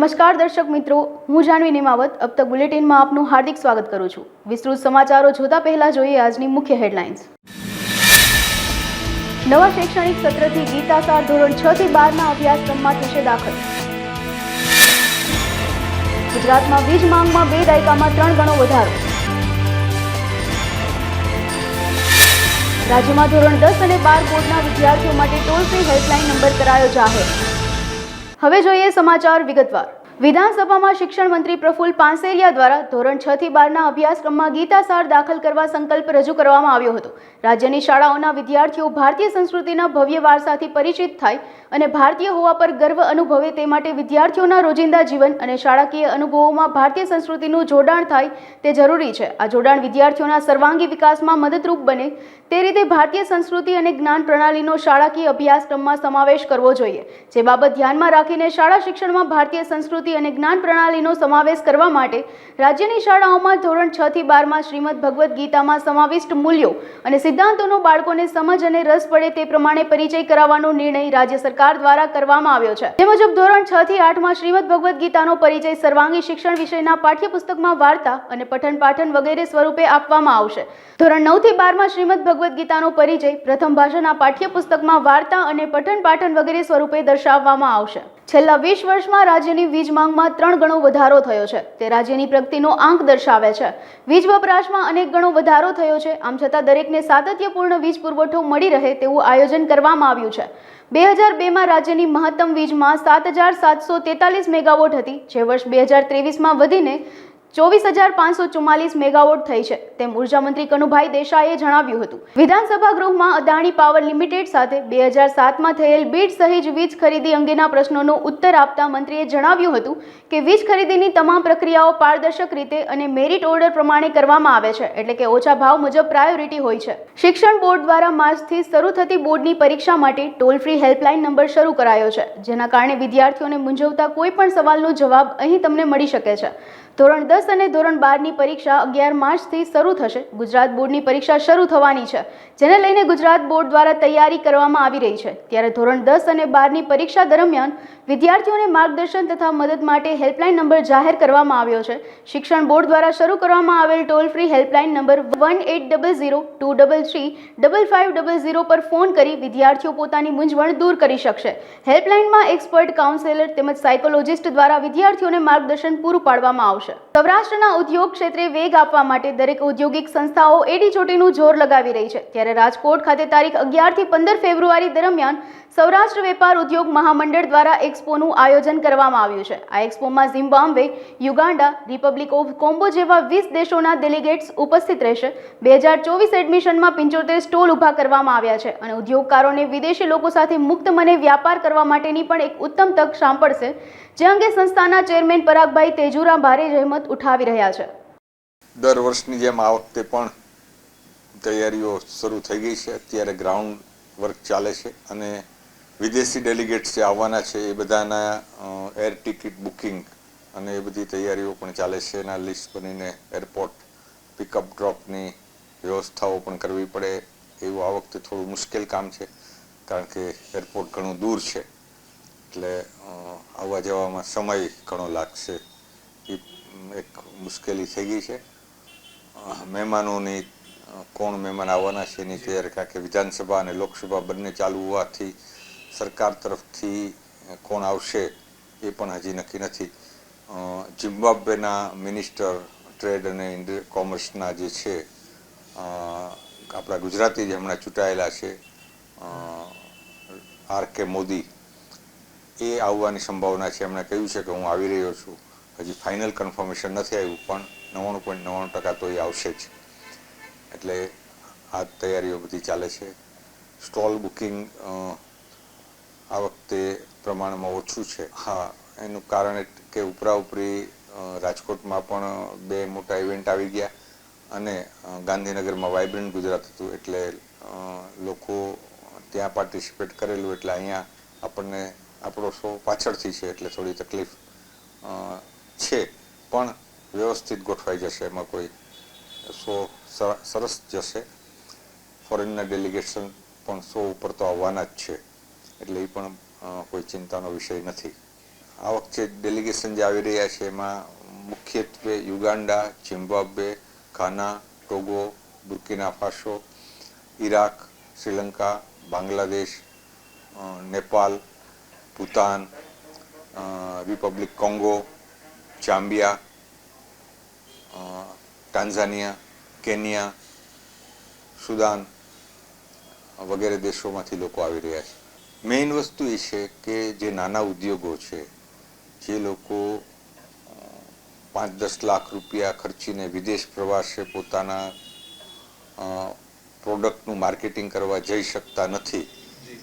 નમસ્કાર દર્શક મિત્રો, હું જાનવી નિમાવત अब तक બુલેટિનમાં આપનું હાર્દિક સ્વાગત કરું છું। વિસ્તૃત સમાચારો જોતા પહેલા જોઈએ આજની મુખ્ય હેડલાઇન્સ। નવા શૈક્ષણિક સત્રથી ગીતાસાર ધોરણ 6 થી 12ના અભ્યાસક્રમમાં થશે દાખલ। ગુજરાતમાં વીજ માંગમાં 2 દાયકામાં 3 ગણો વધારો। રાજ્યમાં ધોરણ 10 અને 12 બોર્ડના વિદ્યાર્થીઓ માટે ટોલ ફ્રી હેલ્પલાઇન નંબર કરાયો જાહેર। હવે જોઈએ સમાચાર વિગતવાર। વિધાનસભામાં શિક્ષણ મંત્રી પ્રફુલ્લ પાનસેરિયા દ્વારા ધોરણ 6 થી 12ના અભ્યાસક્રમમાં ગીતાસાર દાખલ કરવા સંકલ્પ રજૂ કરવામાં આવ્યો હતો। રાજ્યની શાળાઓના વિદ્યાર્થીઓ ભારતીય સંસ્કૃતિના ભવ્ય વારસાથી પરિચિત થાય અને ભારતીય હોવા પર ગર્વ અનુભવે તે માટે વિદ્યાર્થીઓના રોજિંદા જીવન અને શાળાકીય અનુભવોમાં ભારતીય સંસ્કૃતિનું જોડાણ થાય તે જરૂરી છે। આ જોડાણ વિદ્યાર્થીઓના સર્વાંગી વિકાસમાં મદદરૂપ બને તે રીતે ભારતીય સંસ્કૃતિ અને જ્ઞાન પ્રણાલીનો શાળાકીય અભ્યાસક્રમમાં સમાવેશ કરવો જોઈએ। જે બાબત ધ્યાનમાં રાખીને શાળા શિક્ષણમાં ભારતીય સંસ્કૃતિ અને જ્ઞાન પ્રણાલીનો સમાવેશ કરવા માટે રાજ્યની શાળાઓમાં ધોરણ 6 થી 12માં શ્રીમદ ભગવદ્ ગીતામાં સમાવિષ્ટ મૂલ્યો અને સિદ્ધાંતોનો બાળકોને સમજ અને રસ પડે તે પ્રમાણે પરિચય કરાવવાનો નિર્ણય રાજ્ય સરકાર દ્વારા કરવામાં આવ્યો છે। જે મુજબ ધોરણ 6 થી 8માં શ્રીમદ ભગવદ્ ગીતાનો પરિચય સર્વાંગી શિક્ષણ વિષયના પાઠ્યપુસ્તકમાં વાર્તા અને પઠન પાઠન વગેરે સ્વરૂપે આપવામાં આવશે। ધોરણ 9 થી 12માં શ્રીમદ ભગવદ્ ગીતાનો પરિચય પ્રથમ ભાષાના પાઠ્યપુસ્તકમાં વાર્તા અને પઠન પાઠન વગેરે સ્વરૂપે દર્શાવવામાં આવશે। છેલ્લા 20 વર્ષમાં રાજ્યની વીજ માંગમાં 3 ગણો વધારો થયો છે તે રાજ્યની પ્રગતિનો આંક દર્શાવે છે। વીજ વપરાશમાં અનેક ગણો વધારો થયો છે, આમ છતાં દરેકને સાતત્યપૂર્ણ વીજ પુરવઠો મળી રહે તેવું આયોજન કરવામાં આવ્યું છે। 2002માં રાજ્યની મહત્તમ વીજ માંગ 7,743 મેગાવોટ હતી, જે વર્ષ 2023માં વધીને 24,544 મેગાવોટ થઈ છે તેમ ઉર્જા મંત્રી કનુભાઈ દેસાઈએ જણાવ્યું હતું। વિધાનસભા ગૃહમાં અદાણી પાવર લિમિટેડ સાથે 2007માં થયેલ બીડ સહિત વીજ ખરીદી અંગેના પ્રશ્નોનો ઉત્તર આપતા મંત્રીએ જણાવ્યું હતું કે વીજ ખરીદીની તમામ પ્રક્રિયાઓ પારદર્શક રીતે અને મેરિટ ઓર્ડર પ્રમાણે કરવામાં આવે છે, એટલે કે ઓછા ભાવ મુજબ પ્રાયોરિટી હોય છે। શિક્ષણ બોર્ડ દ્વારા માર્ચથી શરૂ થતી બોર્ડની પરીક્ષા માટે ટોલ ફ્રી હેલ્પલાઇન નંબર શરૂ કરાયો છે, જેના કારણે વિદ્યાર્થીઓને મૂંઝવતા કોઈ પણ સવાલનો જવાબ અહીં તમને મળી શકે છે। ધોરણ 10 અને ધોરણ 12ની પરીક્ષા 11 માર્ચથી શરૂ થશે। ગુજરાત બોર્ડની પરીક્ષા શરૂ થવાની છે, જેને લઈને ગુજરાત બોર્ડ દ્વારા તૈયારી કરવામાં આવી રહી છે। ત્યારે ધોરણ 10 અને 12ની પરીક્ષા દરમિયાન વિદ્યાર્થીઓને માર્ગદર્શન તથા મદદ માટે હેલ્પલાઇન નંબર જાહેર કરવામાં આવ્યો છે। શિક્ષણ બોર્ડ દ્વારા શરૂ કરવામાં આવેલ ટોલ ફ્રી હેલ્પલાઇન નંબર 1800-233-5500 પર ફોન કરી વિદ્યાર્થીઓ પોતાની મૂંઝવણ દૂર કરી શકશે। હેલ્પલાઇનમાં એક્સપર્ટ કાઉન્સેલર તેમજ સાયકોલોજિસ્ટ દ્વારા વિદ્યાર્થીઓને માર્ગદર્શન પૂરું પાડવામાં આવશે। સૌરાષ્ટ્રના ઉદ્યોગ ક્ષેત્રે વેગ આપવા માટે દરેક ઔદ્યોગિક સંસ્થાઓ એડીચોટીનું જોર લગાવી રહી છે। ત્યારે રાજકોટ ખાતે તારીખ 11 થી 15 ફેબ્રુઆરી દરમિયાન સૌરાષ્ટ્ર વેપાર ઉદ્યોગ મહામંડળ દ્વારા એક્સપોનું આયોજન કરવામાં આવ્યું છે। આ એક્સપોમાં Zimbabwe, Uganda, Republic of Congo જેવા 20 દેશોના ડેલિગેટ્સ ઉપસ્થિત રહેશે। 2024 એડમિશનમાં 75 સ્ટોલ ઊભા કરવામાં આવ્યા છે અને ઉદ્યોગકારોને વિદેશી લોકો સાથે મુક્ત મને વ્યાપાર કરવા માટેની પણ એક ઉત્તમ તક સાંપડશે, જે અંગે સંસ્થાના ચેરમેન પરાગભાઈ તેજુરા ભારે જહેમત ઉઠાવી રહ્યા છે। દર વર્ષની જેમ આ વખતે પણ તૈયારીઓ શરૂ થઈ ગઈ છે। અત્યારે ગ્રાઉન્ડ વર્ક ચાલે છે અને વિદેશી ડેલિગેટ્સ જે આવવાના છે એ બધાના એર ટિકિટ બુકિંગ અને એ બધી તૈયારીઓ પણ ચાલે છે। એના લિસ્ટ બનીને એરપોર્ટ પિકઅપ ડ્રોપની વ્યવસ્થાઓ પણ કરવી પડે એવું આ વખતે થોડું મુશ્કેલ કામ છે, કારણ કે એરપોર્ટ ઘણું દૂર છે, એટલે આવવા જવામાં સમય ઘણો લાગશે, એ એક મુશ્કેલી થઈ ગઈ છે। મહેમાનોની કોણ મહેમાન આવવાના છે એની તૈયારી, કારણ કે વિધાનસભા અને લોકસભા બંને ચાલુ હોવાથી સરકાર તરફથી કોણ આવશે એ પણ હજી નક્કી નથી। ઝિમ્બાબ્વેના મિનિસ્ટર ટ્રેડ અને કોમર્સના જે છે આપણા ગુજરાતી જે હમણાં ચૂંટાયેલા છે RK મોદી, એ આવવાની સંભાવના છે। એમણે કહ્યું છે કે હું આવી રહ્યો છું। હજી ફાઇનલ કન્ફર્મેશન નથી આવ્યું, પણ 99.99% તો એ આવશે જ, એટલે આ તૈયારીઓ બધી ચાલે છે। સ્ટોલ બુકિંગ આ વખતે પ્રમાણમાં ઓછું છે। હા, એનું કારણ કે ઉપરાઉપરી રાજકોટમાં પણ 2 મોટા ઇવેન્ટ આવી ગયા અને ગાંધીનગરમાં વાઇબ્રન્ટ ગુજરાત હતું, એટલે લોકો ત્યાં પાર્ટિસિપેટ કરેલું, એટલે અહીંયા આપણને આપણો શો પાછળથી છે એટલે થોડી તકલીફ છે, પણ વ્યવસ્થિત ગોઠવાઈ જશે। એમાં કોઈ શો સરસ જશે। ફોરેનના ડેલિગેશન પણ શો ઉપર તો આવવાના જ છે, એટલે એ પણ કોઈ ચિંતાનો વિષય નથી। આ વખતે ડેલિગેશન જે આવી રહ્યા છે એમાં મુખ્યત્વે Uganda, Zimbabwe, Ghana, Togo, Burkina Faso, Iraq, Sri Lanka, Bangladesh, Nepal, Bhutan, Republic Congo, Zambia, Tanzania, Kenya, Sudan વગેરે દેશોમાંથી લોકો આવી રહ્યા છે. મેઇન વસ્તુ એ છે કે જે નાના ઉદ્યોગો છે, જે લોકો 5-10 લાખ રૂપિયા ખર્ચીને વિદેશ પ્રવાસે પોતાના પ્રોડક્ટનું માર્કેટિંગ કરવા જઈ શકતા નથી,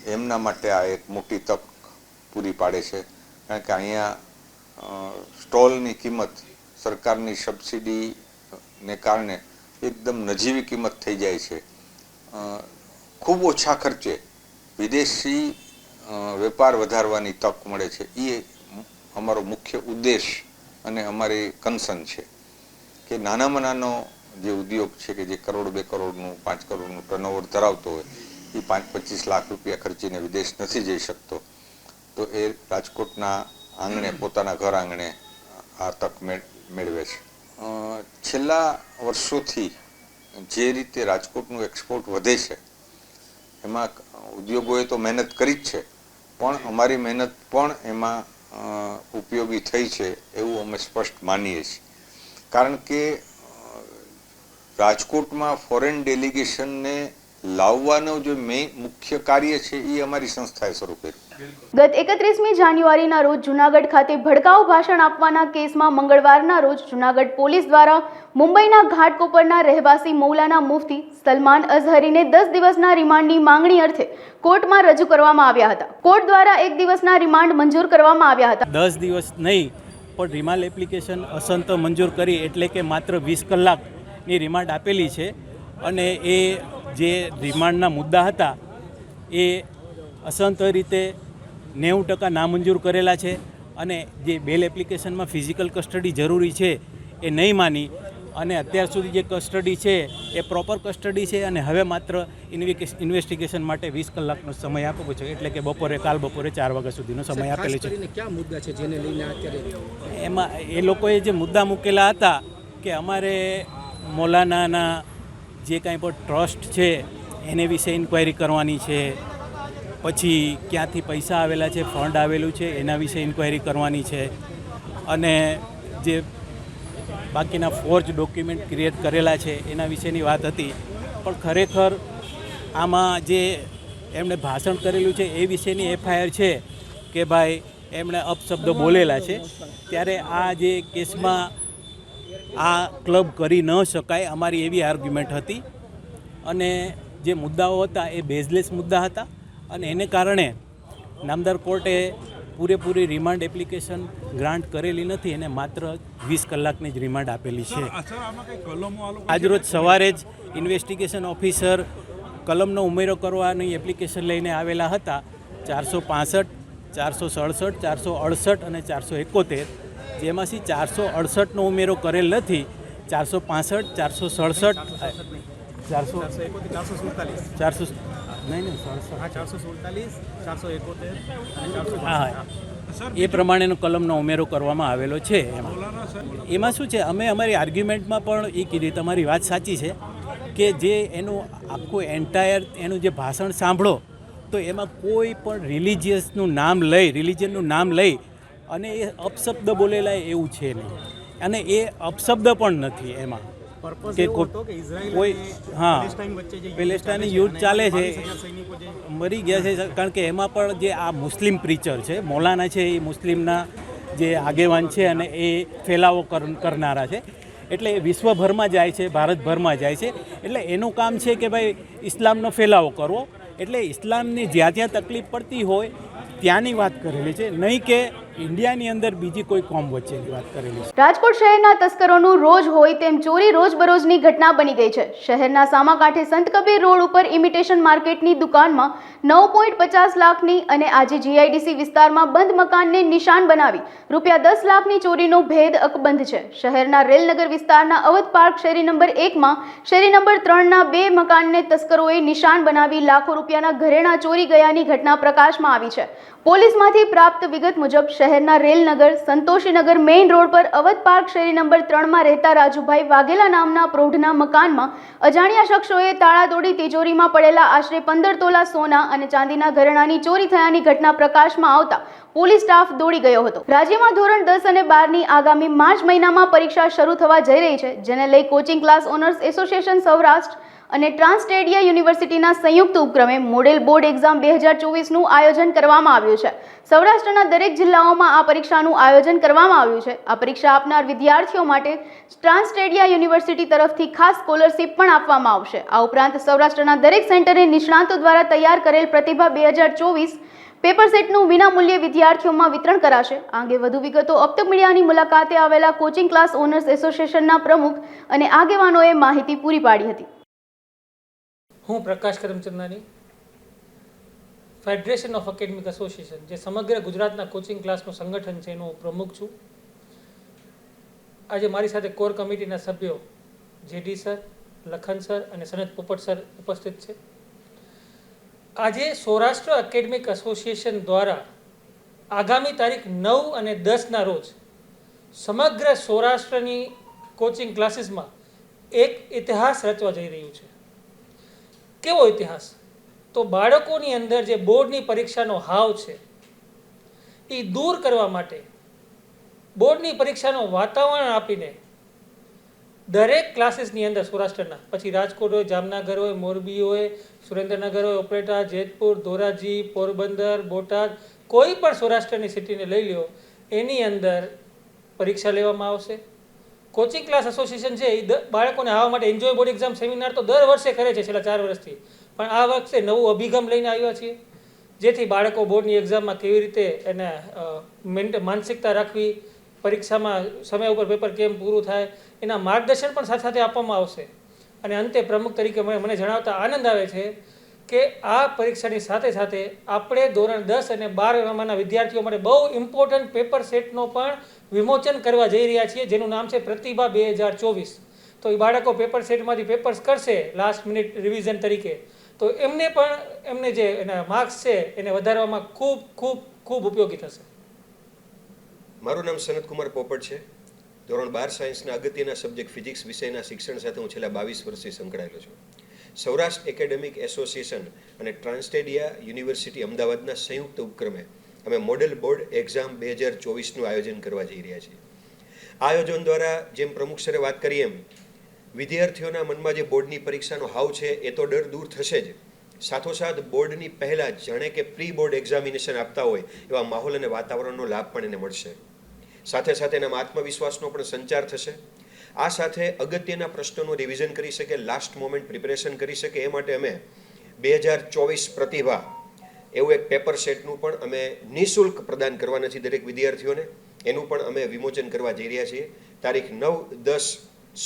એમના માટે આ એક મોટી તક પૂરી પાડે છે. કારણ કે અહીંયા સ્ટોલની કિંમત સરકારની સબસિડીને કારણે એકદમ નજીવી કિંમત થઈ જાય છે. ખૂબ ઓછા ખર્ચે વિદેશી વેપાર વધારવાની તક મળે છે. એ અમારો મુખ્ય ઉદ્દેશ અને અમારી કન્સર્ન છે કે નાનામાં નાનો જે ઉદ્યોગ છે કે જે કરોડ 2 કરોડનું 5 કરોડનું ટર્નઓવર ધરાવતો હોય એ 5-25 લાખ રૂપિયા ખર્ચીને વિદેશ નથી જઈ શકતો, તો એ રાજકોટના આંગણે, પોતાના ઘર આંગણે આ તક મેળવે છે. છેલ્લા વર્ષોથી જે રીતે રાજકોટનું એક્સપોર્ટ વધે છે એમાં ઉદ્યોગોએ તો મહેનત કરી જ છે, પણ અમારી મહેનત પણ એમાં ઉપયોગી થઈ છે એવું અમે સ્પષ્ટ માનીએ છીએ. કારણ કે રાજકોટમાં ફોરેન ડેલિગેશનને લાવવાનો જે મુખ્ય કાર્ય છે એ અમારી સંસ્થાએ શરૂ કર્યું. ગત 31મી જાન્યુઆરીના રોજ જૂનાગઢ ખાતે ભડકાઉ ભાષણ આપવાના કેસમાં મંગળવારના રોજ જૂનાગઢ પોલીસ દ્વારા મુંબઈના ઘાટકોપરના રહેવાસી મૌલાના મુફ્તી સલમાન અઝહરીને 10 દિવસના રિમાન્ડની માંગણી અર્થે કોર્ટમાં રજૂ કરવામાં આવ્યા હતા. કોર્ટ દ્વારા 1 દિવસના રિમાન્ડ મંજૂર કરવામાં આવ્યા હતા. 10 દિવસ નહીં પણ રિમાન્ડ એપ્લિકેશન અસંત મંજૂર કરી, એટલે કે માત્ર 20 કલાકની રિમાન્ડ આપેલી છે. અને એ જે રિમાન્ડના મુદ્દા હતા એ અસંત રીતે 90% નામંજૂર કરેલા છે. અને જે બેલ એપ્લિકેશનમાં ફિઝિકલ કસ્ટડી જરૂરી છે એ નહીં માની, અને અત્યાર સુધી જે કસ્ટડી છે એ પ્રોપર કસ્ટડી છે. અને હવે માત્ર ઇન્વેસ્ટિગેશન માટે 20 કલાકનો સમય આપ્યો છે, એટલે કે કાલ બપોરે 4 વાગ્યા સુધીનો સમય આપેલો છે. કયા મુદ્દા છે જેને લઈને અત્યારે એમાં એ લોકોએ જે મુદ્દા મૂકેલા હતા કે અમારે મૌલાનાના જે કાંઈ પણ ટ્રસ્ટ છે એને વિશે ઇન્ક્વાયરી કરવાની છે, પછી ક્યાંથી પૈસા આવેલા છે, ફંડ આવેલું છે એના વિશે ઇન્ક્વાયરી કરવાની છે, અને જે બાકીના ફોર્જ ડોક્યુમેન્ટ ક્રિએટ કરેલા છે એના વિશેની વાત હતી. પણ ખરેખર આમાં જે એમણે ભાષણ કરેલું છે એ વિશેની એફઆઈઆર છે કે ભાઈ એમણે અપશબ્દો બોલેલા છે. ત્યારે આ જે કેસમાં આ ક્લબ કરી ન શકાય, અમારી એવી આર્ગ્યુમેન્ટ હતી. અને જે મુદ્દાઓ હતા એ બેઝલેસ મુદ્દા હતા, અને એને કારણે નામદાર કોર્ટે પૂરેપૂરી રિમાન્ડ એપ્લિકેશન ગ્રાન્ટ કરેલી નથી, અને માત્ર 20 કલાકની જ રિમાન્ડ આપેલી છે. આજરોજ સવારે જ ઇન્વેસ્ટિગેશન ઓફિસર કલમનો ઉમેરો કરવાની એપ્લિકેશન લઈને આવેલા હતા. 465, 467, 468 અને 471, જેમાંથી 468નો ઉમેરો કરેલ નથી. 465, 467, 447, હા, એ પ્રમાણેનો કલમનો ઉમેરો કરવામાં આવેલો છે. એમાં શું છે, અમે અમારી આર્ગ્યુમેન્ટમાં પણ એ કીધી, તમારી વાત સાચી છે કે જે એનું આખું એન્ટાયર એનું જે ભાષણ સાંભળો તો એમાં કોઈ પણ રિલિજિયસનું નામ લઈ અને એ અપશબ્દ બોલેલા એવું છે નહીં, અને એ અપશબ્દ પણ નથી એમાં કે કોઈ પેલેસ્ટાઈનની યુદ્ધ ચાલે છે, મરી ગયા છે. કારણ કે એમાં પણ જે આ મુસ્લિમ પ્રીચર છે, મૌલાના છે, એ મુસ્લિમના જે આગેવાન છે અને એ ફેલાવો કરનારા છે. એટલે વિશ્વભરમાં જાય છે, ભારતભરમાં જાય છે. એટલે એનું કામ છે કે ભાઈ ઇસ્લામનો ફેલાવો કરવો. એટલે ઇસ્લામની જ્યાં જ્યાં તકલીફ પડતી હોય ત્યાંની વાત કરેલી છે, નહીં કે ઇન્ડિયાની અંદર બીજી કોઈ કોમ વચ્ચેની વાત કરેલી છે. રાજકોટ શહેરના તસ્કરોનું રોજ હોય તેમ ચોરી રોજબરોજની ઘટના બની ગઈ છે. શહેરના સામાકાંઠે સંત કબીર રોડ ઉપર ઇમિટેશન માર્કેટની દુકાનમાં 9.50 લાખની અને આજે જીઆઈડીસી વિસ્તારમાં બંધ મકાનને નિશાન બનાવી ₹10 લાખની ચોરીનો ભેદ અકબંધ છે. શહેરના રેલનગર વિસ્તારના અવધ પાર્ક શેરી નંબર 1માં શેરી નંબર 3ના 2 મકાનને તસ્કરોએ નિશાન બનાવી લાખો રૂપિયાના ઘરેણાં ચોરી ગયાની ઘટના પ્રકાશમાં આવી છે. પોલીસમાંથી પ્રાપ્ત વિગત મુજબ શહેરના રેલનગર સંતોષીનગર મેઇન રોડ પર અવધ પાર્ક શેરી નંબર 3માં રહેતા રાજુભાઈ વાઘેલા નામના પ્રૌઢના મકાનમાં અજાણ્યા શખ્સોએ તાળા તોડી તિજોરીમાં પડેલા આશરે 15 તોલા સોના અને ચાંદીના ઘરેણાંની ચોરી થયાની ઘટના પ્રકાશમાં આવતા પોલીસ સ્ટાફ દોડી ગયો હતો. રાજ્યમાં ધોરણ 10 અને 12ની આગામી માર્ચ મહિનામાં પરીક્ષા શરૂ થવા જઈ રહી છે, જેને લઈ coaching class owners association Saurashtra અને ટ્રાન્સટેડિયા યુનિવર્સિટીના સંયુક્ત ઉપક્રમે મોડેલ બોર્ડ એક્ઝામ 2024નું આયોજન કરવામાં આવ્યું છે. સૌરાષ્ટ્રના દરેક જિલ્લાઓમાં આ પરીક્ષાનું આયોજન કરવામાં આવ્યું છે. આ પરીક્ષા આપનાર વિદ્યાર્થીઓ માટે ટ્રાન્સટેડિયા યુનિવર્સિટી તરફથી ખાસ સ્કોલરશિપ પણ આપવામાં આવશે. આ ઉપરાંત સૌરાષ્ટ્રના દરેક સેન્ટરે નિષ્ણાતો દ્વારા તૈયાર કરેલ પ્રતિભા 2024 પેપર સેટનું વિનામૂલ્યે વિદ્યાર્થીઓમાં વિતરણ કરાશે. આ અંગે વધુ વિગતો અબ તક મીડિયાની મુલાકાતે આવેલા કોચિંગ ક્લાસ ઓનર્સ એસોસિએશનના પ્રમુખ અને આગેવાનોએ માહિતી પૂરી પાડી હતી. હું પ્રકાશ કરમચંદાની ફેડરેશન ઓફ એકેડમિક એસોસિએશન, જે સમગ્ર ગુજરાતના કોચિંગ ક્લાસનું સંગઠન છે, એનો પ્રમુખ છું. આજે મારી સાથે કોર કમિટીના સભ્યો જેડી સર, લખન સર અને સનત પોપટ સર ઉપસ્થિત છે. આજે સૌરાષ્ટ્ર એકેડમિક એસોસિએશન દ્વારા આગામી તારીખ 9 અને 10ના રોજ સમગ્ર સૌરાષ્ટ્રની કોચિંગ ક્લાસીસમાં એક ઇતિહાસ રચવા જઈ રહ્યું છે. કેવો ઇતિહાસ? તો બાળકોની અંદર જે બોર્ડની પરીક્ષાનો હાવ છે એ દૂર કરવા માટે બોર્ડની પરીક્ષાનું વાતાવરણ આપીને દરેક ક્લાસીસની અંદર સૌરાષ્ટ્રના, પછી રાજકોટ હોય, જામનગર હોય, મોરબી હોય, સુરેન્દ્રનગર હોય, ઉપલેટા, જેતપુર, ધોરાજી, પોરબંદર, બોટાદ, કોઈ પણ સૌરાષ્ટ્રની સિટીને લઈ લ્યો, એની અંદર પરીક્ષા લેવામાં આવશે. કોચિંગ ક્લાસ એસોસિએશન છે એ બાળકોને આવવા માટે એન્જોય બોર્ડ એક્ઝામ સેમિનાર તો દર વર્ષે કરે છે છેલ્લા 4 વર્ષથી, પણ આ વખતે નવો અભિગમ લઈને આવ્યા છીએ, જેથી બાળકો બોર્ડની એક્ઝામમાં કેવી રીતે એને માનસિકતા રાખવી, પરીક્ષામાં સમય ઉપર પેપર કેમ પૂરું થાય, એના માર્ગદર્શન પણ સાથે સાથે આપવામાં આવશે. અને અંતે પ્રમુખ તરીકે મને જણાવતા આનંદ આવે છે કે આ પરીક્ષાની સાથે સાથે આપણે ધોરણ 10 અને 12ના વિદ્યાર્થીઓ માટે બહુ ઇમ્પોર્ટન્ટ પેપર સેટનો પણ વિમોચન કરવા જઈ રહ્યા છીએ, જેનું નામ છે પ્રતિભા 2024. તો એ બાળકો પેપર સેટમાંથી પેપર્સ કરશે લાસ્ટ મિનિટ રિવિઝન તરીકે, તો એમને જે એના માર્ક્સ છે એને વધારવામાં ખૂબ ખૂબ ખૂબ ઉપયોગી થશે. મારું નામ સનતકુમાર પોપટ છે. ધોરણ 12 સાયન્સના અગત્યના સબ્જેક્ટ ફિઝિક્સ વિષયના શિક્ષણ સાથે હું છેલ્લા 22 વર્ષથી સંકળાયેલો છું. સૌરાષ્ટ્ર એકેડેમિક એસોસિએશન અને ટ્રાન્સટેડિયા યુનિવર્સિટી અમદાવાદના સંયુક્ત ઉપક્રમે અમે મોડેલ બોર્ડ એક્ઝામ 2024નું આયોજન કરવા જઈ રહ્યા છીએ. આ આયોજન દ્વારા જેમ પ્રમુખ સરે વાત કરી એમ વિદ્યાર્થીઓના મનમાં જે બોર્ડની પરીક્ષાનો હાવ છે એ તો ડર દૂર થશે જ, સાથોસાથ બોર્ડની પહેલાં જાણે કે પ્રી બોર્ડ એક્ઝામિનેશન આપતા હોય એવા માહોલ અને વાતાવરણનો લાભ પણ એને મળશે. સાથે સાથે એનામાં આત્મવિશ્વાસનો પણ સંચાર થશે. આ સાથે અગત્યના પ્રશ્નોનું રિવિઝન કરી શકે, લાસ્ટ મોમેન્ટ પ્રિપેરેશન કરી શકે, એ માટે અમે 2024 પ્રતિભા એવું એક પેપર સેટનું પણ અમે નિઃશુલ્ક પ્રદાન કરવાના છીએ દરેક વિદ્યાર્થીઓને. એનું પણ અમે વિમોચન કરવા જઈ રહ્યા છીએ. તારીખ 9, 10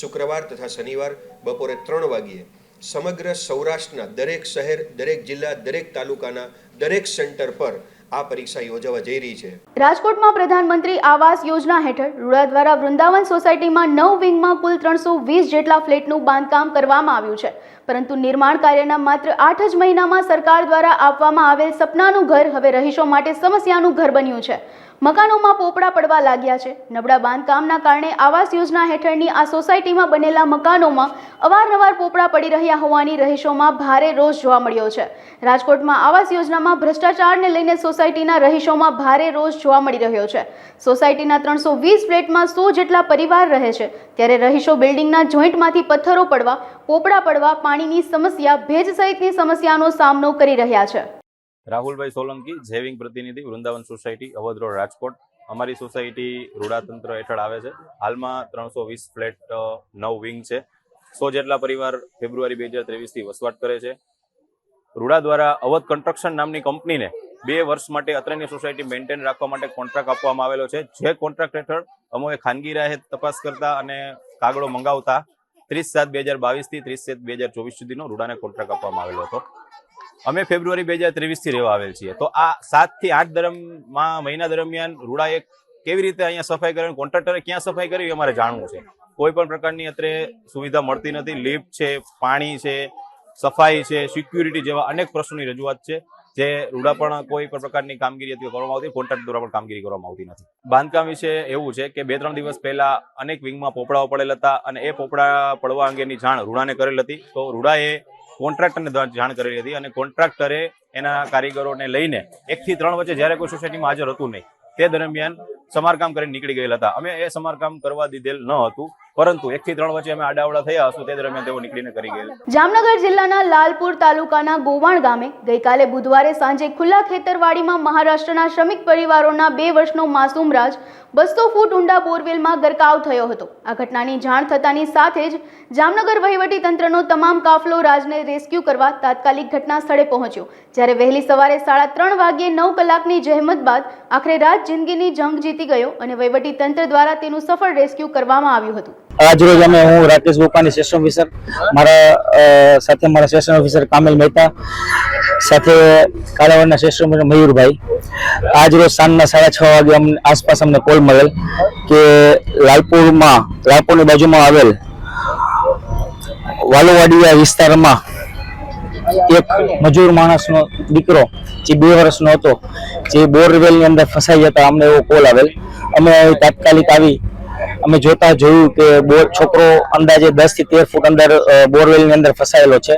શુક્રવાર તથા શનિવાર બપોરે 3 વાગ્યે સમગ્ર સૌરાષ્ટ્રના દરેક શહેર, દરેક જિલ્લા, દરેક તાલુકાના દરેક સેન્ટર પર આ પરીક્ષા યોજવા જઈ રહી છે. રાજકોટમાં પ્રધાનમંત્રી આવાસ યોજના હેઠળ રૂડા દ્વારા વૃંદાવન સોસાયટીમાં 9 વિંગમાં કુલ 320 જેટલા ફ્લેટનું બાંધકામ કરવામાં આવ્યું છે, પરંતુ નિર્માણ કાર્યના માત્ર 8 જ મહિનામાં સરકાર દ્વારા આપવામાં આવેલ સપનાનું ઘર હવે રહીશો માટે સમસ્યાનું ઘર બન્યું છે. મકાનોમાં પોપડા પડવા લાગ્યા છે. નબળા બાંધકામના કારણે આવાસ યોજના હેઠળની આ સોસાયટીમાં બનેલા મકાનોમાં અવારનવાર પોપડા પડી રહ્યા હોવાની રહીશોમાં ભારે રોષ જોવા મળ્યો છે. રાજકોટમાં આવાસ યોજનામાં ભ્રષ્ટાચારને લઈને સોસાયટીના રહીશોમાં ભારે રોષ જોવા મળી રહ્યો છે. સોસાયટીના 320 ફ્લેટમાં 100 જેટલા પરિવાર રહે છે, ત્યારે રહીશો બિલ્ડિંગના જોઈન્ટમાંથી પથ્થરો પડવા, પોપડા પડવા, પાણીની સમસ્યા, ભેજ સહિતની સમસ્યાનો સામનો કરી રહ્યા છે. રાહુલભાઈ સોલંકી, જેવિંગ પ્રતિનિધિ, વૃંદાવન સોસાયટી, અવધ રોડ, રાજકોટ. અમારી સોસાયટી રૂડા તંત્ર હેઠળ આવે છે. હાલમાં 320 ફ્લેટ 9 વિંગ છે. 100 જેટલા પરિવાર ફેબ્રુઆરી 2023થી વસવાટ કરે છે. રૂડા દ્વારા અવધ કન્સ્ટ્રક્શન નામની કંપનીને 2 વર્ષ માટે અત્રેની સોસાયટી મેન્ટેન રાખવા માટે કોન્ટ્રાક્ટ આપવામાં આવેલો છે. જે કોન્ટ્રાક્ટ હેઠળ અમોએ ખાનગી રાહે તપાસ કરતા અને કાગળો મંગાવતા 30/7/2022 થી 30/7/2024 સુધીનો રૂડાને કોન્ટ્રાક્ટ આપવામાં આવેલો હતો. અમે ફેબ્રુઆરી 2023થી રહેવા આવેલ છીએ. તો આ 7 થી 8 મહિના દરમિયાન રૂડાએ કેવી રીતે અહીંયા સફાઈ કરી, કોન્ટ્રાક્ટરે ક્યાં સફાઈ કરી અમારે જાણવું છે. કોઈ પણ પ્રકારની અત્રે સુવિધા મળતી નથી. લિફ્ટ છે, પાણી છે, સફાઈ છે, સિક્યુરિટી જેવા અનેક પ્રશ્નોની રજૂઆત છે. જે રૂડા પણ કોઈ પણ પ્રકારની કામગીરી હતી કરવામાં આવતી, કોન્ટ્રાક્ટ દ્વારા પણ કામગીરી કરવામાં આવતી નથી. બાંધકામ વિશે એવું છે કે 2-3 દિવસ પહેલા અનેક વિંગમાં પોપડાઓ પડેલ હતા અને એ પોપડા પડવા અંગેની જાણ રૂડાને કરેલ હતી. તો રૂડાએ કોન્ટ્રાક્ટરને જાણ કરેલી હતી અને કોન્ટ્રાક્ટરે એના કારીગરોને લઈને 1 થી 3 વચ્ચે જ્યારે કોઈ સોસાયટીમાં હાજર હતું નહીં તે દરમિયાન સમારકામ કરીને નીકળી ગયેલા હતા. અમે એ સમારકામ કરવા દીધેલ ન હતું, પરંતુ 1 થી 3 વચ્ચે અમે આડાવડા થયા હશું તે દરમિયાન તેઓ નીકળીને કરી ગયેલા. જામનગર જિલ્લાના લાલપુર તાલુકાના ગોવાણ ગામે ગઈકાલે બુધવારે સાંજે ખુલ્લા ખેતરવાડીમાં મહારાષ્ટ્રના શ્રમિક પરિવારોના 2 વર્ષનો માસૂમ રાજ 200 ફૂટ ઊંડા બોરવેલમાં ગરકાવ થયો હતો. આ ઘટનાની જાણ થતાની સાથે જ જામનગર વહીવટી તંત્રનો તમામ કાફલો રાજને રેસ્ક્યુ કરવા તાત્કાલિક ઘટના સ્થળે પહોંચ્યો. જ્યારે વહેલી સવારે 3:30 વાગ્યે 9 કલાકની જહેમત બાદ આખરે રાજ જિંદગીની જંગ જીતી ગયો અને વહીવટી તંત્ર દ્વારા તેનું સફળ રેસ્ક્યુ કરવામાં આવ્યું હતું. આજ રોજ હું રાકેશ ગોપાની સેશન ઓફિસર, મારા સાથે મારા સેશન ઓફિસર કામિલ મહેતા, સાથે કાલાવડના સેશન ઓફિસર મયુરભાઈ. આજ રોજ સાંજના 6:30 વાગે આસપાસ અમને કોલ મળેલ કે લાલપુરની બાજુમાં આવેલ વાલુવાડિયા વિસ્તારમાં એક મજૂર માણસનો દીકરો જે 2 વર્ષનો હતો જે બોરવેલની અંદર ફસાઈ જતા અમને એવો કોલ આવેલ. અમે તાત્કાલિક આવી અમે જોયું કે છોકરો અંદાજે 10 થી 13 ફૂટ અંદર બોરવેલની અંદર ફસાયેલો છે.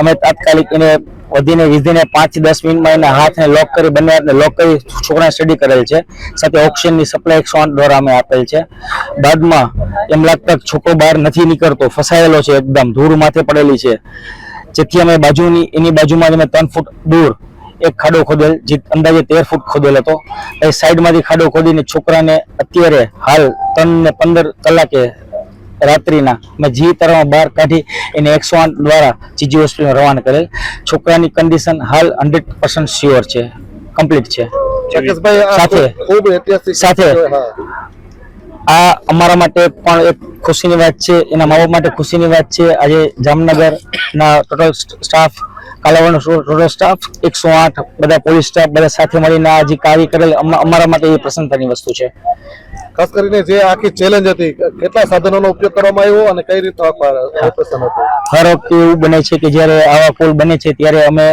અમે તાત્કાલિક એને વિધિને 5 થી 10 મિનિટમાં એના હાથને લોક કરી, બંને હાથને લોક કરી છોકરાને સ્ટડી કરેલ છે. સાથે ઓક્સિજનની સપ્લાય 108 દ્વારા અમે આપેલ છે. બાદમાં એમ લાગતા છોકરો બહાર નથી નીકળતો, ફસાયેલો છે, એકદમ ધૂળ માથે પડેલી છે, જેથી અમે એની બાજુમાં જ અમે 3 ફૂટ દૂર એક ખાડો ખોદેલ, જે અંદાજે 13 ફૂટ ખોદેલ હતો. એ સાઈડમાંથી ખાડો ખોદીને છોકરાને અત્યારે હાલ 3 ને 15 કલાકે રાત્રિના મેં જીતરમાં બહાર કાઢી એને 108 દ્વારા જીજી હોસ્પિટલમાં રવાના કરેલ. છોકરાની કન્ડિશન હાલ 100% શ્યોર છે, કમ્પ્લીટ છે. સાથે આ અમારા માટે પણ એક ખુશીની વાત છે, એના મા બાપ માટે ખુશીની વાત છે. આજે જામનગરના ટોટલ સ્ટાફ, કાલાવડનો ટોટલ સ્ટાફ, 108 બધા પોલીસ સ્ટાફ બધા સાથે મળીને આ જે કાર્ય કરેલ અમારા માટે એ પ્રસન્નતાની વસ્તુ છે. ખાસ કરીને જે આખી ચેલેન્જ હતી, કેટલા સાધનોનો ઉપયોગ કરવામાં આવ્યો અને કઈ રીતે ઓપરેશન હતું? હર વખતે એવું બને છે કે જ્યારે આવા કોલ બને છે ત્યારે અમે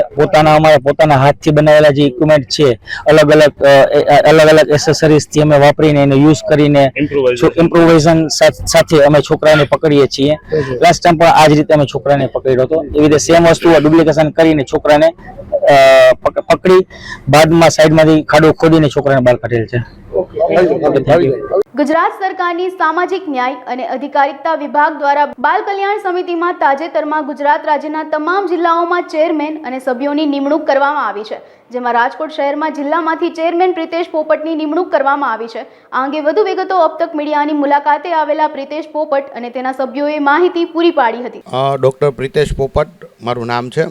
અમારા પોતાના હાથથી બનાવેલા જે ઇક્વિપમેન્ટ છે, અલગ અલગ એસેસરીઝથી અમે વાપરીને એને યુઝ કરીને ઇમ્પ્રોવાઇઝેશન સાથે અમે છોકરાને પકડીએ છીએ. લાસ્ટ ટાઈમ પણ આ જ રીતે અમે છોકરાને પકડ્યો હતો. એવી રીતે સેમ વસ્તુ ડુપ્લિકેશન કરીને છોકરાને પકડી બાદમાં સાઈડમાંથી ખાડો ખોદીને છોકરાને બહાર કાઢેલ છે. ગુજરાત સરકારની સામાજિક ન્યાય અને અધિકારિતા વિભાગ દ્વારા બાલ કલ્યાણ સમિતિમાં તાજેતરમાં ગુજરાત રાજ્યના તમામ જિલ્લાઓમાં ચેરમેન અને સભ્યોની નિમણૂક કરવામાં આવી છે, જેમાં રાજકોટ શહેરમાં જિલ્લામાંથી ચેરમેન પ્રિતેશ પોપટની નિમણૂક કરવામાં આવી છે. આ અંગે વધુ વિગતો અબતક મીડિયાની મુલાકાતે આવેલા પ્રિતેશ પોપટ અને તેના સભ્યોએ માહિતી પૂરી પાડી હતી. ડૉક્ટર પ્રિતેશ પોપટ મારું નામ છે.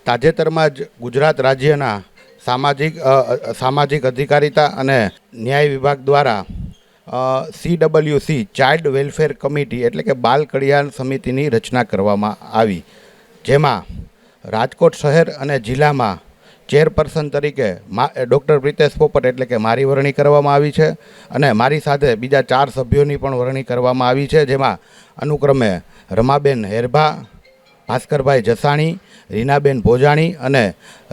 તાજેતરમાં જ ગુજરાત રાજ્યના સામાજિક અધિકારિતા અને ન્યાય વિભાગ દ્વારા CWC ચાઇલ્ડ વેલફેર કમિટી એટલે કે બાલ કલ્યાણ સમિતિની રચના કરવામાં આવી, જેમાં રાજકોટ શહેર અને જિલ્લામાં ચેરપર્સન તરીકે ડૉક્ટર પ્રિતેશ પોપટ એટલે કે મારી વરણી કરવામાં આવી છે અને મારી સાથે બીજા 4 સભ્યોની પણ વરણી કરવામાં આવી છે, જેમાં અનુક્રમે રમાબેન હેરભા, ભાસ્કરભાઈ જસાણી, રીનાબેન ભોજાણી અને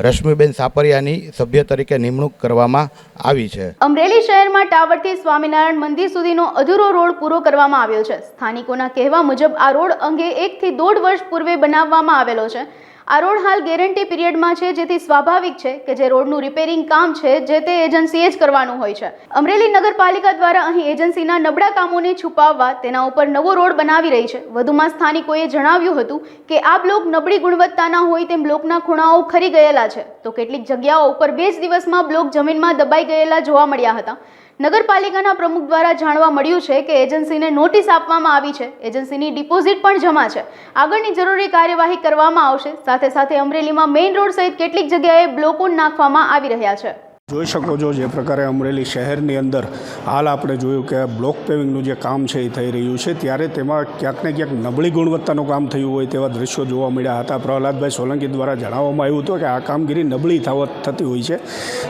રશ્મિબેન સાપરિયાની સભ્ય તરીકે નિમણૂક કરવામાં આવી છે. અમરેલી શહેરમાં ટાવરથી સ્વામિનારાયણ મંદિર સુધીનો અધૂરો રોડ પૂરો કરવામાં આવ્યો છે. સ્થાનિકોના કહેવા મુજબ આ રોડ અંગે 1 થી 1.5 વર્ષ પૂર્વે બનાવવામાં આવેલો છે. આ રોડ હાલ ગેરંટી પીરિયડમાં છે, જેથી સ્વાભાવિક છે કે જે રોડનું રિપેરિંગ કામ છે જે તે એજન્સીએ જ કરવાનું હોય છે. અમરેલી નગરપાલિકા દ્વારા અહીં એજન્સીના નબળા કામોને છુપાવવા તેના ઉપર નવો રોડ બનાવી રહી છે. વધુમાં સ્થાનિકોએ જણાવ્યું હતું કે આ બ્લોક નબળી ગુણવત્તાના હોય તેમ બ્લોકના ખૂણાઓ ખરી ગયેલા છે, તો કેટલીક જગ્યાઓ ઉપર 2 જ દિવસમાં બ્લોક જમીનમાં દબાઈ ગયેલા જોવા મળ્યા હતા. નગરપાલિકાના પ્રમુખ દ્વારા જાણવા મળ્યું છે કે એજન્સીને નોટિસ આપવામાં આવી છે, એજન્સીની ડિપોઝિટ પણ જમા છે. આગળની જરૂરી કાર્યવાહી કરવામાં આવશે. સાથે સાથે અમરેલીમાં મેઇન રોડ સહિત કેટલીક જગ્યાએ બ્લોકો નાખવામાં આવી રહ્યા છે. જોઈ શકો છો જે પ્રકારે અમરેલી શહેરની અંદર હાલ આપણે જોયું કે બ્લોક પેવિંગનું જે કામ છે એ થઈ રહ્યું છે, ત્યારે તેમાં ક્યાંક ને ક્યાંક નબળી ગુણવત્તાનું કામ થયું હોય તેવા દ્રશ્યો જોવા મળ્યા હતા. પ્રહલાદભાઈ સોલંકી દ્વારા જણાવવામાં આવ્યું હતું કે આ કામગીરી નબળી થતી હોય છે.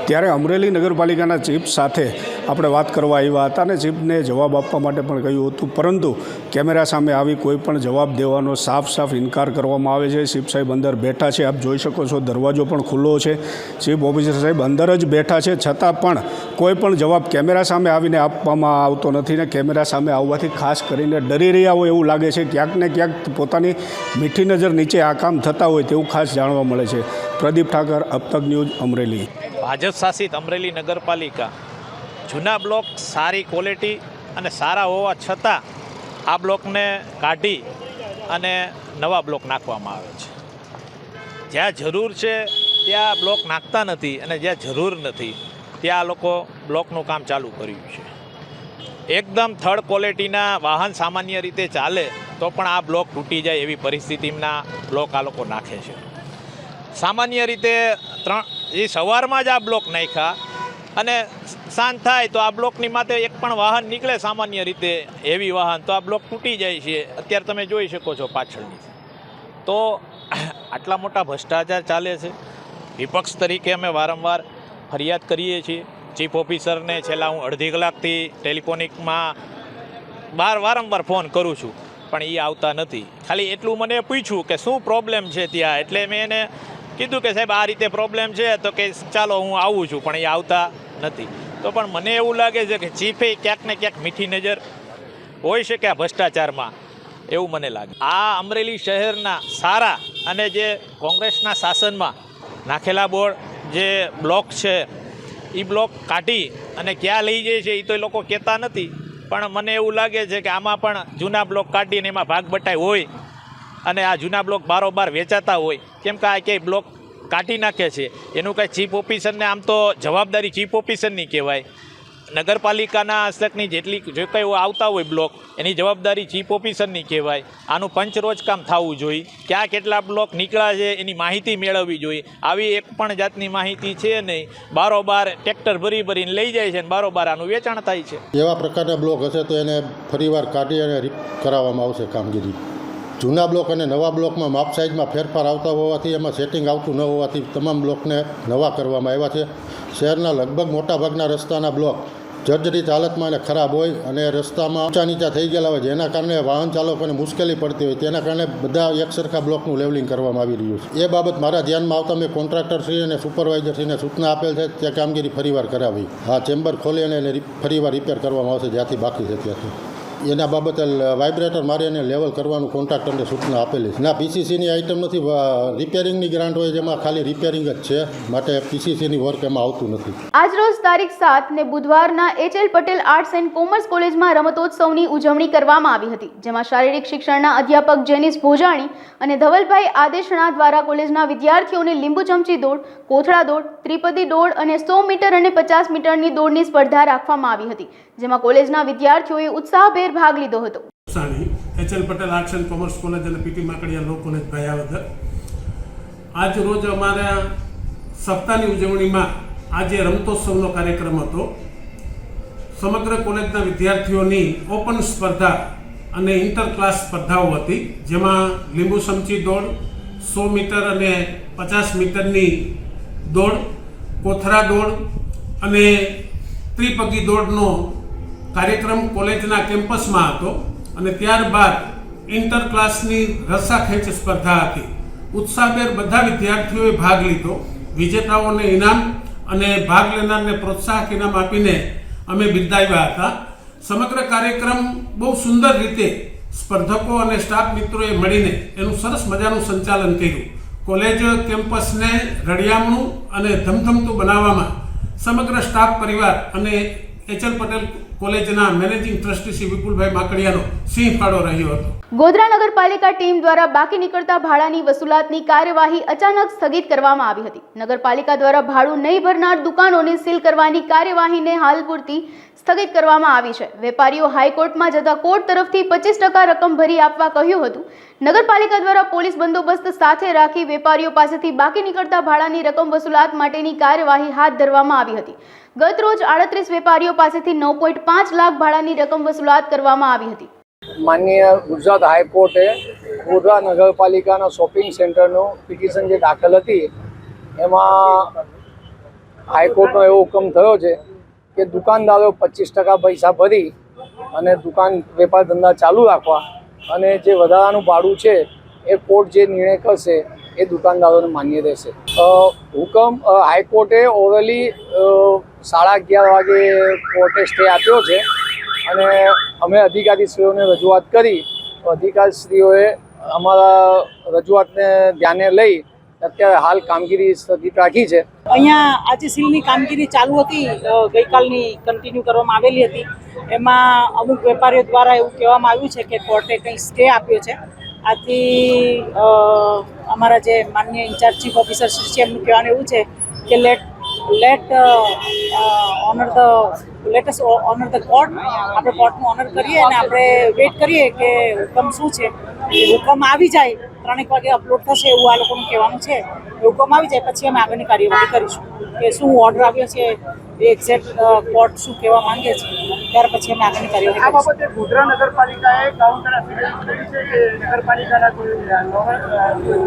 ત્યારે અમરેલી નગરપાલિકાના ચીફ સાથે આપણે વાત કરવા આવ્યા હતા અને ચીફને જવાબ આપવા માટે પણ કહ્યું હતું, પરંતુ કેમેરા સામે આવી કોઈ પણ જવાબ દેવાનો સાફ ઇનકાર કરવામાં આવે છે. ચીફ સાહેબ અંદર બેઠા છે, આપ જોઈ શકો છો દરવાજો પણ ખુલ્લો છે. ચીફ ઓફિસર સાહેબ અંદર જ બેઠા છે, છતાં પણ કોઈ પણ જવાબ કેમેરા સામે આવીને આપવામાં આવતો નથી ને કેમેરા સામે આવવાથી ખાસ કરીને ડરી રહ્યા હોય એવું લાગે છે. ક્યાંક ને ક્યાંક પોતાની મીઠી નજર નીચે આ કામ થતા હોય તેવું ખાસ જાણવા મળે છે. પ્રદીપ ઠાકર, અબ તક ન્યૂઝ, અમરેલી. ભાજપ શાસિત અમરેલી નગરપાલિકા જૂના બ્લોક સારી ક્વોલિટી અને સારા હોવા છતાં આ બ્લોકને કાઢી અને નવા બ્લોક નાખવામાં આવે છે. જ્યાં જરૂર છે ત્યાં બ્લોક નાખતા નથી અને જ્યાં જરૂર નથી ત્યાં લોકો બ્લોકનું કામ ચાલુ કર્યું છે. એકદમ થર્ડ ક્વોલિટીના વાહન સામાન્ય રીતે ચાલે તો પણ આ બ્લોક તૂટી જાય એવી પરિસ્થિતિના બ્લોક આ લોકો નાખે છે. સામાન્ય રીતે સવારમાં જ આ બ્લોક નાખ્યા અને સાંજ થાય તો આ બ્લોકની માથે એક પણ વાહન નીકળે સામાન્ય રીતે હેવી વાહન તો આ બ્લોક તૂટી જાય છે. અત્યારે તમે જોઈ શકો છો પાછળની. તો આટલા મોટા ભ્રષ્ટાચાર ચાલે છે. વિપક્ષ તરીકે અમે વારંવાર ફરિયાદ કરીએ છીએ. ચીફ ઓફિસરને છેલ્લા હું અડધી કલાકથી ટેલિફોનિકમાં વારંવાર ફોન કરું છું પણ એ આવતા નથી. ખાલી એટલું મને પૂછ્યું કે શું પ્રોબ્લેમ છે ત્યાં, એટલે મેં એને કીધું કે સાહેબ આ રીતે પ્રોબ્લેમ છે, તો કે ચાલો હું આવું છું, પણ એ આવતા નથી. તો પણ મને એવું લાગે છે કે ચીફે ક્યાંક ને ક્યાંક મીઠી નજર હોય છે કે આ ભ્રષ્ટાચારમાં, એવું મને લાગે. આ અમરેલી શહેરના સારા અને જે કોંગ્રેસના શાસનમાં નાખેલા બોર્ડ જે બ્લોક છે એ બ્લોક કાઢી અને ક્યાં લઈ જાય છે એ તો એ લોકો કહેતા નથી, પણ મને એવું લાગે છે કે આમાં પણ જૂના બ્લોક કાઢીને એમાં ભાગ બટાઈ હોય અને આ જૂના બ્લોક બારોબાર વેચાતા હોય. કેમ કે આ ક્યાંય બ્લોક કાઢી નાખે છે એનું કાંઈ ચીફ ઓફિસરને આમ તો જવાબદારી ચીફ ઓફિસરની કહેવાય. નગરપાલિકાના હસ્તકની જેટલી જે કંઈ આવતા હોય બ્લોક એની જવાબદારી ચીફ ઓફિસરની કહેવાય. આનું પંચરોજ કામ થવું જોઈએ. ક્યાં કેટલા બ્લોક નીકળ્યા છે એની માહિતી મેળવવી જોઈએ. આવી એક પણ જાતની માહિતી છે નહીં. બારોબાર ટ્રેક્ટર ભરીને લઈ જાય છે અને બારોબાર આનું વેચાણ થાય છે. એવા પ્રકારના બ્લોક હશે તો એને ફરીવાર કાઢી અને કરાવવામાં આવશે કામગીરી. જૂના બ્લોક અને નવા બ્લોકમાં માપ સાઇઝમાં ફેરફાર આવતા હોવાથી એમાં સેટિંગ આવતું ન હોવાથી તમામ બ્લોકને નવા કરવામાં આવ્યા છે. શહેરના લગભગ મોટાભાગના રસ્તાના બ્લોક જર્જરિત હાલતમાં અને ખરાબ હોય અને રસ્તામાં ઊંચા નીચા થઈ ગયેલા હોય, જેના કારણે વાહન ચાલકોને મુશ્કેલી પડતી હોય, તેના કારણે બધા એક સરખા બ્લોકનું લેવલિંગ કરવામાં આવી રહ્યું છે. એ બાબત મારા ધ્યાનમાં આવતા મેં કોન્ટ્રાક્ટરશ્રી અને સુપરવાઇઝરશ્રીને સૂચના આપેલ છે. ત્યાં કામગીરી ફરીવાર કરાવી આ ચેમ્બર ખોલી અને ફરીવાર રિપેર કરવામાં આવશે જ્યાંથી બાકી છે ત્યાંથી. એના બાબતે વાઇબ્રેટર મારી અને લેવલ કરવાનું કોન્ટ્રાક્ટરને સૂચના આપેલી છે. ના, પીસીસીની આઇટમ નથી, રિપેરિંગની ગ્રાન્ટ હોય જેમાં ખાલી રિપેરિંગ જ છે, માટે પીસીસીની વર્ક એમાં આવતું નથી. આજ રોજ તારીખ 7 ને બુધવારના એચ.એલ. પટેલ આર્ટ્સ એન્ડ કોમર્સ કોલેજમાં રમતોત્સવની ઉજવણી કરવામાં આવી હતી, જેમાં શારીરિક શિક્ષણના અધ્યાપક જેનિસ ભોજાણી અને ધવલભાઈ આદેશણા દ્વારા કોલેજના વિદ્યાર્થીઓને લીંબુ ચમચી દોડ, કોથળા દોડ, ત્રિપદી દોડ અને 100 મીટર અને 50 મીટરની દોડની સ્પર્ધા રાખવામાં આવી હતી, જેમાં કોલેજના વિદ્યાર્થીઓએ ઉત્સાહભેર ભાગ લીધો હતો. HL. Patel arts and commerce college અને PT Makadiya law college Bhayavadar. આજ રોજ અમારા સપ્તાહની ઉજવણીમાં આજે રમતોત્સવનો કાર્યક્રમ હતો. સમગ્ર કોલેજના વિદ્યાર્થીઓની ઓપન સ્પર્ધા અને ઇન્ટર ક્લાસ સ્પર્ધાઓ હતી, જેમાં લીંબુ ચમચી દોડ, 100 મીટર અને 50 મીટરની દોડ, કોથળા દોડ અને ત્રિપગી દોડનો કાર્યક્રમ કોલેજના કેમ્પસમાં હતો. અને ત્યારબાદ ઇન્ટર ક્લાસની રસ્સાખેંચ સ્પર્ધા હતી. ઉત્સાહભેર બધા વિદ્યાર્થીઓએ ભાગ લીધો. વિજેતાઓને ઇનામ અને ભાગ લેનારને પ્રોત્સાહક ઇનામ આપીને અમે બિરદાવ્યા હતા. સમગ્ર કાર્યક્રમ બહુ સુંદર રીતે સ્પર્ધકો અને સ્ટાફ મિત્રોએ મળીને એનું સરસ મજાનું સંચાલન કર્યું. કોલેજ કેમ્પસને રળિયામણું અને ધમધમતું બનાવવામાં સમગ્ર સ્ટાફ પરિવાર અને એચ.એલ. પટેલ કોલેજના મેનેજિંગ ટ્રસ્ટી શ્રી વિપુલભાઈ માકડિયાનો સિંહ ફાળો રહ્યો હતો. ગોધરા નગરપાલિકા ટીમ દ્વારા બાકી નીકળતા ભાડાની વસૂલાતની કાર્યવાહી અચાનક સ્થગિત કરવામાં આવી હતી. નગરપાલિકા દ્વારા ભાડું નહીં ભરનાર દુકાનોને સીલ કરવાની કાર્યવાહીને હાલ પૂરતી સ્થગિત કરવામાં આવી છે. વેપારીઓ હાઈકોર્ટમાં જતા કોર્ટ તરફથી 25% રકમ ભરી આપવા કહ્યું હતું. નગરપાલિકા દ્વારા પોલીસ બંદોબસ્ત સાથે રાખી વેપારીઓ પાસેથી બાકી નીકળતા ભાડાની રકમ વસૂલાત માટેની કાર્યવાહી હાથ ધરવામાં આવી હતી. ગત રોજ 38 વેપારીઓ પાસેથી 9.5 લાખ ભાડાની રકમ વસૂલાત કરવામાં આવી હતી. માનનીય ગુજરાત હાઈકોર્ટે ગોધરા નગરપાલિકાના શોપિંગ સેન્ટરનો પિટિશન જે દાખલ હતી એમાં હાઈકોર્ટનો એવો હુકમ થયો છે કે દુકાનદારો 25% પૈસા ભરી અને દુકાન વેપાર ધંધા ચાલુ રાખવા અને જે વધારાનું ભાડું છે એ કોર્ટ જે નિર્ણય કરશે એ દુકાનદારોને માન્ય રહેશે. હુકમ હાઈકોર્ટે ઓરલી 11:30 વાગે કોર્ટે સ્ટે આપ્યો છે અને અમે અધિકારીશ્રીઓને રજૂઆત કરી તો અધિકારીશ્રીઓએ અમારા રજૂઆતને ધ્યાને લઈ અત્યારે હાલ કામગીરી સ્થગિત રાખી છે. અહીંયા આજે સીલની કામગીરી ચાલુ હતી, ગઈકાલની કન્ટિન્યુ કરવામાં આવેલી હતી. એમાં અમુક વેપારીઓ દ્વારા એવું કહેવામાં આવ્યું છે કે કોર્ટે કંઈ સ્ટે આપ્યો છે. આથી અમારા જે માનનીય ઇન્ચાર્જ ચીફ ઓફિસર શ્રી છે એમનું કહેવાનું એવું છે કે late us honor the court. આપણે કોર્ટનું ઓનર કરીએ અને આપણે વેઇટ કરીએ કે હુકમ શું છે. હુકમ આવી જાય 3 વાગે અપલોડ થશે એવું આ લોકોનું કહેવાનું છે. હુકમ આવી જાય પછી અમે આગળની કાર્યવાહી કરીશું કે શું ઓર્ડર આવ્યો છે એ એક્ઝેક્ટ કોર્ટ શું કહેવા માંગે છે ત્યાર પછી અમે આગળની કાર્યવાહી કરીશું. આ બાબતે ગોધરા નગરપાલિકાએ કાઉન્ટર એફિડેવિટ કરી છે કે નગરપાલિકાના કોઈ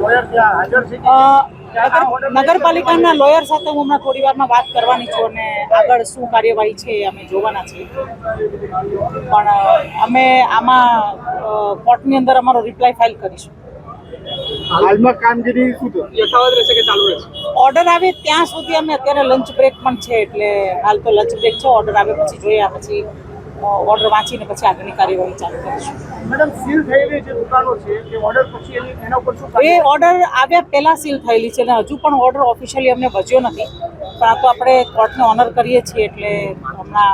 લોયર ત્યાં હાજર છે? નગરપાલિકાના લોયર સાથે હું હમણાં થોડી વારમાં વાત કરવાની છું અને આગળ શું કાર્યવાહી છે એ અમે જોવાના છીએ. પણ અમે આમાં કોર્ટની અંદર અમારો રિપ્લાય ફાઇલ કરીશું. હાલમાં કામગીરી શું યથાવત રહેશે કે ચાલુ રહેશે? ઓર્ડર આવે ત્યાં સુધી અમે અત્યારે લંચ બ્રેક પણ છે એટલે હાલ તો લંચ બ્રેક છે. ઓર્ડર આવે પછી જોઈએ, પછી ઓર્ડર વાંચીને પછી આગળની કાર્યવાહી ચાલુ કરીશું. મેડમ, સીલ થયેલી જે દુકાનો છે એ ઓર્ડર પછી એના ઉપર શું? એ ઓર્ડર આવ્યા પહેલાં સીલ થયેલી છે અને હજુ પણ ઓર્ડર ઓફિશિયલી અમને વધ્યો નથી. પણ આ તો આપણે કોર્ટને ઓનર કરીએ છીએ એટલે હમણાં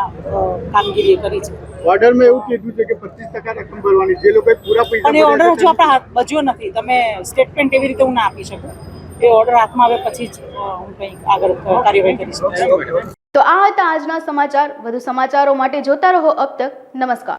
કામગીરી કરી છે. ઓર્ડરમાં એવું કીધું છે કે 25% રકમ ભરવાની, જે લોકોએ પૂરા પૈસા પણ એ ઓર્ડર હજુ આપણા હાથ વધ્યો નથી. તમે સ્ટેટમેન્ટ એવી રીતે હું ના આપી શકું. એ ઓર્ડર હાથમાં આવે પછી જ હું કંઈ આગળ કાર્યવાહી કરી શકું. તો આ હતા આજના સમાચાર. વધુ સમાચારો માટે જોતા રહો અબ તક. નમસ્કાર.